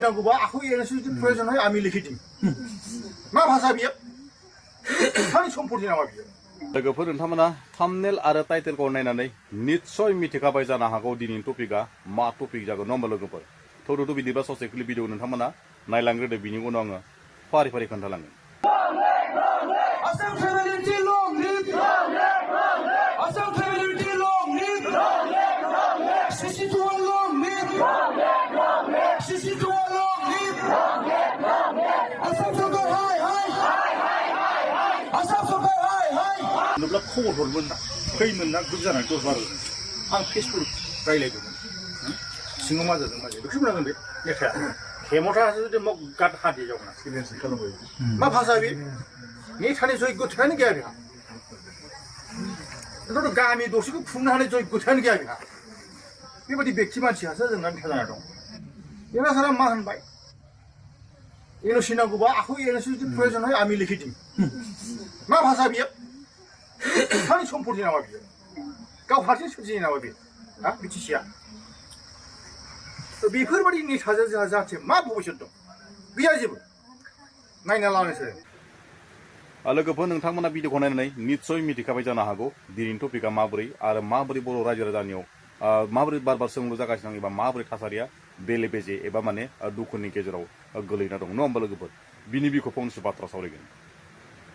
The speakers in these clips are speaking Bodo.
नांगौबा आखौ एनएसि जुदि प्रयोजन হয় আমি লিখে দিই मा भाषा बियो नोंथांनि सम्पति नामा बियो लोगोफोर नोंथांमोना थाम्बनेल आरो टाइटेलखौ नायनानै निस्सय मिथिखाबाय जानो हागौ दिनैनि टपिकआ मा टपिक जागोन नङा होमबा लोगोफोर थौदुदु बिदिबा ससे क्लिप भिडिअ नोंथांमोना नायलांग्रोदो बिनि उनाव आङो फारि फारि खोन्थालांगोन Assam Federality long live! Assam Federality long live! CC2 long live! CC2 long live! Assam Sokar high! Assam Sokar high! नुब्ला खबर हरमोन ना फैमोन ना ग्रुप जानानै 10 बार आं फेसबुक रायलायदोंमोन सिङाव मा जादों मा जादों बेखौ बुंनांगोन बे लेखाया हेमथासो जुदि मग गाद हादि जावना सिलेन्स खालामबाय मा भाषा बे नि थाने जयगथायानो गैया बेहा बेथ' गामि दरसेखौ खुंनो हानाय जयगथायानो गैया बेहा बेबायदि व्यक्ति मानसियासो जोंना बिथा जाना दं बेना सारा मा होनबाय एनओसि नांगौबा आखौ एनओसि जुदि प्रयोजन হয় আমি লিখে দিই मा भाषा बियो नोंथांनि सम्पति नामा बियो गाव हारसिं सोरजिनाय नामा बे हा बिटिसिया बेफोरबायदि नेताजों जोंहा जाहाथे मा भबिष्यत दं गैया जेबो नायना लानोसै लोगोफोर नोंथांमोना भिडिअखौ नायनानै निस्सय मिथिखाबाय जानो हागौ दिनैनि टपिकआ माबोरै आरो माबोरै बर' रायजो राजानियाव माबोरै बार बार सोंलु जागासिनो दं एबा माबोरै थासारिया बेले बेजे एबा माने दुखुनि गेजेराव गोलैना दं नङा होमबा लोगोफोर बिनि बिखौ फंनैसो बाथ्रा सावरायगोन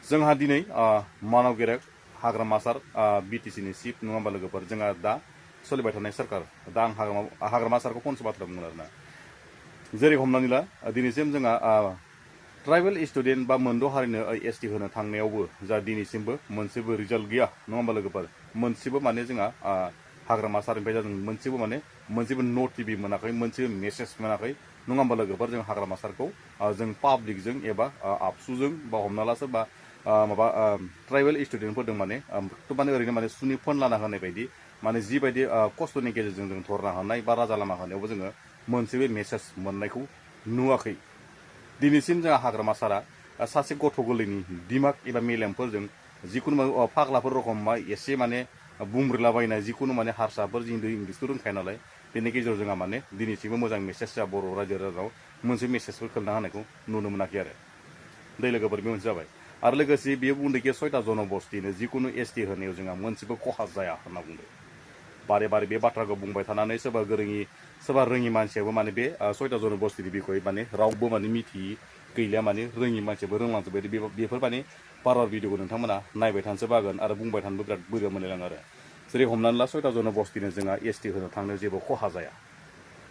जोंहा दिनै मानव गेरेक हाग्रामा सार बिटिसिनि चिफ नङा होमबा लोगोफोर जोंहा दा सोलिबाय थानाय सरकार दा आं हाग्रामा सारखौ फंनैसो बाथ्रा बुंगोन आरोना जेरै हमनानै ला दिनैसिम जोंहा ट्राइबेल स्टुडेन्ट बा मोनद' हारिनो एसटि होनो थांनायावबो जा दिनैसिमबो मोनसेबो रिजाल्ट गैया नङा होमबा लोगोफोर मोनसेबो माने जोंहा हाग्रामा सारनिफ्राय जों मोनसेबो नट टिभि मोनाखै मोनसेबो मेसेज मोनाखै नङा होमबा लोगोफोर जों हाग्रामा सारखौ जों पाब्लिकजों एबा आबसुजों बा हमना ला सोरबा माबा ट्राइबेल स्टुडेन्टफोरदों माने ओरैनो माने सुनि फन लाना होनाय बायदि माने जिबायदि खस्थ'नि गेजेरजों जों धरना होनाय बा राजा लामा होनायावबो जोङो मोनसेबो मेसेज मोननायखौ नुवाखै दिनैसिम जोंहा हाग्रामा सारा सासे गथ' गोरलैनि दिमाग एबा मेलेमफोरजों जिखुनु फाग्लाफोर रखम मा एसे माने बुंब्रलाबायनाय जिखुनु माने हारसाफोर हिन्दु इंलिसथ' रोंखायो नालाय बेनि गेजेराव जोंहा माने दिनैसिमबो मोजां मेसेज जा बर' रायजो राजायाव मोनसे मेसेजफोर खोलना होनायखौ नुनो मोनाखै आरो दै लोगोफोर बे मोनसे जाबाय आरो लोगोसे बेयो बुंदोंखि 6टा जनबस्तिनो जिखुनु एसटि होनायाव जोंहा मोनसेबो खहा जाया होनना बुंदों बारे बारे बे बाथ्राखौ बुंबाय थानानै सोरबा रोङि मानसियाबो माने बे 6टा जनबस्तिनि बिखय माने रावबो माने मिथियि गैलिया माने रोङि मानसियाबो रोंलांजोबबाय बेफोर माने बार भिडिअखौ नोंथांमोना नायबाय थानोसो बागोन आरो बुंबाय थानोबो बिराद बोरैबा मोनलायलाङो आरो जेरै हमनानै ला 6टा जनबस्तिनो जोंहा एसटि होनो थांनायाव जेबो खहा जाया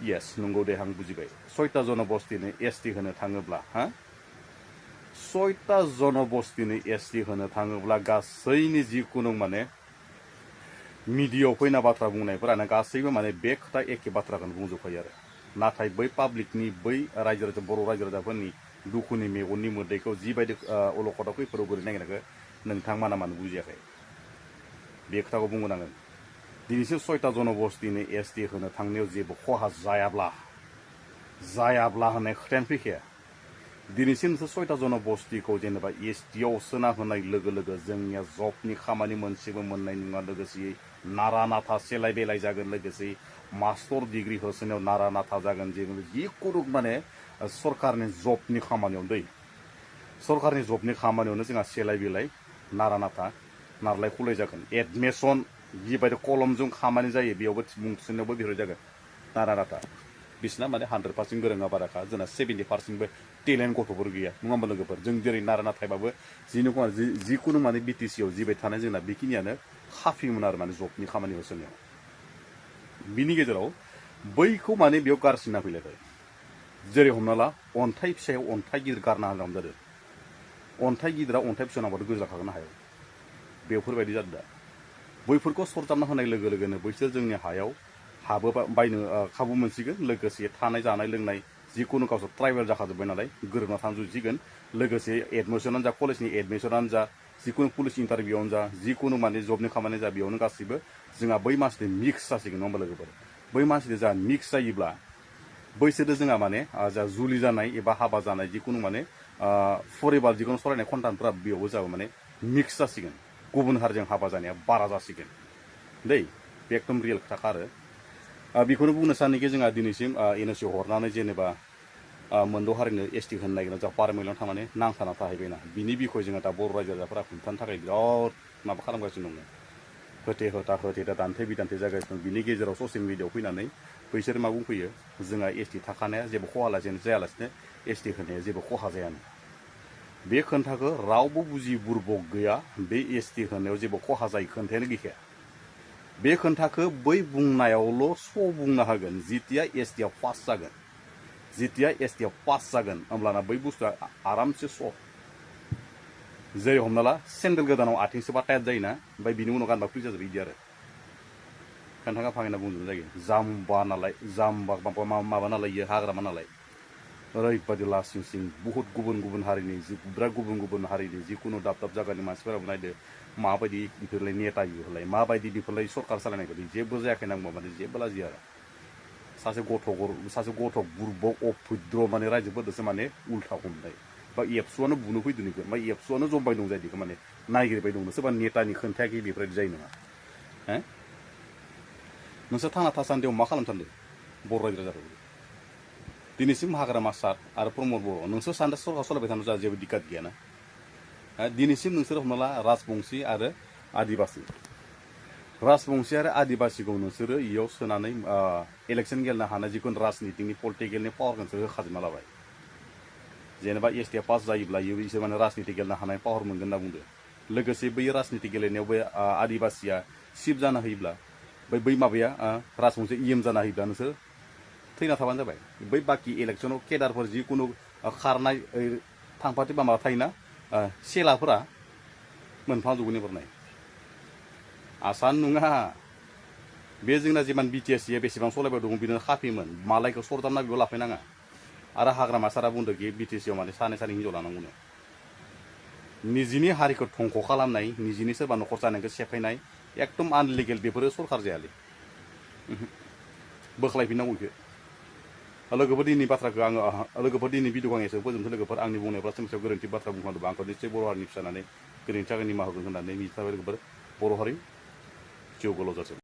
येस नंगौ दे आं बुजिबाय 6टा जनबस्तिनो एसटि होनो थाङोब्ला 6टा जनबस्तिनो एसटि होनो थाङोब्ला गासैनि जिखुनु माने मिडियायाव फैना बाथ्रा बुंनायफोरानो गासैबो माने बे खोथा एखे बाथ्राखौनो बुंजोबखायो आरो नाथाय बै पाब्लिकनि बै रायजो राजा बर' रायजो राजाफोरनि दुखुनि मेगननि मोदैखौ जिबायदि अलखदाव खैफोदाव गोलैनो नागिरनायखौ नोंथांमोना मानो बुजियाखै बे खोथाखौ बुंगोनांगोन दिनैसिम 6टा जनबस्तिनो एसटि होनो थांनायाव जेबो खहा जायाब्ला होननाय खोथायानो फैखाया दिनैसिमसो 6टा जनबस्तिखौ जेनेबा एसटिआव सोना होनाय लोगो लोगो जोंनिया जबनि खामानि मोनसेबो मोननाय नङा लोगोसे नारा नाथा सेलाय बेलाय जागोन लोगोसे मास्टर डिग्री होसोनायाव नारा नाथा जागोन जिखुनु माने सरकारनि जबनि खामानियावनो जोंहा सेलाय बेलाय नारा नाथा नारलाय खुलाय जागोन एडमिसन जिबायदि कलमजों खामानि जायो बेयावबो मुं थिसननायावबो बेफोर जागोन नारा नाथा बिसिना माने 100% गोरोङा बाराखा जोंना 70%बो टेलेन्ट गथ'फोर गैया नङा होमबा लोगोफोर जों जेरै नारा नाथायबाबो जिखुनु माने बिटिसिआव जिबाय थानाय जोंना बेखिनियानो खाफिमोन आरो माने जबनि खामानि होसोनायाव बिनि गेजेराव बैखौ माने बेयाव गारसिना फैलायबाय जेरै हमना ला अन्थाइ फिसायाव अन्थाइ गिदिर गारना होनांगौ जादों अन्थाइ गिदिरा अन्थाइ फिसा नांबाथ' गोजाखागोन हायाव बेफोरबायदि जादों दा बैफोरखौ सरजाबना होनाय लोगो लोगोनो बैसोर जोंनि हायाव हाबो बायनो खाबु मोनसिगोन लोगोसे थानाय जानाय लोंनाय जिखुनु गावसोर ट्राइबेल जाखाजोब्बाय नालाय गोरोबना थानो जुजिगोन लोगोसे एडमिसनानो जा कलेजनि एडमिसनानो जा जिखुनु पुलिस इन्टारभिउआवनो जा जिखुनु माने जबनि खामानि जा बेयावनो गासैबो जोंहा बै मानसिजों मिक्स जासिगोन नङा होमबा लोगोफोर बै मानसिजों जोंहा मिक्स जायोब्ला बैसोरजों जोंहा माने जा जुलि जानाय एबा हाबा जानाय जिखुनु माने फरिबार जिखुनु सलायनाय खन्थानफोरा बेयावबो जाबो माने मिक्स जासिगोन गुबुन हारिजों हाबा जानाया बारा जासिगोन दै बे एकदम रियेल खोथाखा आरो बेखौनो बुंनो सानोखि जोंहा दिनैसिम एनओसि हरनानै जेनेबा मोनद' हारिनो एसटि होनो नागिरना जोंहा पार्लियामेन्टआव थांनानै नांथाना थाहैबायना बिनि बिखय जोङो दा बर' रायजो राजाफोरा हमथानो थाखाय बिराद माबा खालामगासिनो दङ होथे दान्थे बिदान्थे जागासिनो दं बिनि गेजेराव ससियेल मिडियाआव फैनानै बैसोर मा बुंफैयो जोंहा एसटि थाखानाया जेबो खहा जायालासिनो एसटि होनाया जेबो खहा जायानो बे खोन्थाखौ रावबो बुजि बुरबक गैया बे एसटि होनायाव जेबो खहा जायो खोन्थायानो गैखाया बे खोन्थाखौ बै बुंनायावल' बुंनो हागोन जितिया एसटिआ पास जागोन जितिया एसटिआ पास जागोन होमब्लाना बै बुस्थुआ आरामसे जेरै हमना ला सेन्देल गोदानाव आथिं सोबा टाइट जायोना ओमफ्राय बिनि उनाव गानबा फ्रि जाजोबो बिदि आरो खोन्थाखा फांना बुंजोबनाय जायो जाम्बा नालाय माबा नालाय इयो हाग्रामा नालाय ओरैबादि लासिं सिं बुहुत गुबुन हारिनि बिराद गुबुन हारिनि जिखुनु दाब जायगानि मानसिफोराबो नायदो माबायदि बेफोरलाय नेता इफोरलाय माबायदि बेफोरलाय सरकार सालायनाय बायदि जेबो जायाखै नांगौ माने जेबो लाजिया आरो सासे गथ' बुरबक अभद्र माने रायजोफोरदोसो माने उल्था हमनाय बा एबसुआनो बुनो फैदों इखो ओमफ्राय एबसुआनो जमबाय दं जायदिखौ माने नायगिरबाय दं सोरबा नेतानि खोन्थायाखै बेफोरबायदि जायो नङा हो नोंसोर थांना थासान्दियाव मा खालामनो सानदों बर' रायजो राजाफोरखौ दिनैसिम हाग्रामा सार आरो प्रमद बर' नोंसोर सानदों सरकार सालायबाय थानो जोंहा जेबो दिक्कत गैयाना दिनैसिम नोंसोर हमना ला राजबंसि आरो आदिबासि आरो आदिबासिखौ नोंसोरो इयाव सोनानै इलेक्सन गेलेनो हानाय जिखुनु राजनितिनि पलिटिकेलनि पावारखौ नोंसोर होखाजोबना लाबाय जेनेबा एसटिआ पास जायोब्ला बिसोर माने राजनिति गेलेनो हानाय पावार मोनगोन होनना बुंदो लोगोसे बै राजनिति गेलेनायाव बै आदिबासिया सिफ जाना होयोब्ला बै माबाया राजबंसि इएम जाना होयोब्ला नोंसोर थैना थाबानो जाबाय बै बाखि इलेक्सनाव केडारफोर जिखुनु खारनाय थांफाथि बा माबा थायोना सेलाफोरा मोनफाजोबगोन एबारनाय आसान नङा बे जोंना जिमान बिटिएससिया बेसेबां सलायबाय दङ बिदिनो खाफिमोन मालायखौ सरदारना बेयाव लाफैनाङा आरो हाग्रामा सारा बुंदों कि बिटिसिआव माने सानै हिन्जाव लानांगौनो निजिनि हारिखौ धंख' खालामनाय निजिनि सोरबा न'खर जानायखौ सेफायनाय एकदम आनलिगेल बेफोरो सरकार जायालै बोख्लायफिननांगौ बेखौ लोगोफोर दिनैनि बाथ्राखौ लोगोफोर दिनै भिडिअखौ आं एसे फोजोबनोसै लोगोफोर आंनि बुंनायफ्रा सोमोन्दै गोरोन्थि बाथ्रा बुंखांदोंबा आंखौ निश्चय बर' हारिनि फिसानानै गोरोन्थि थाखाय निमाहा होगोन होननानै मिजिंथिबाय लोगोफोर बर' हारि जिउ गोलाव जाथों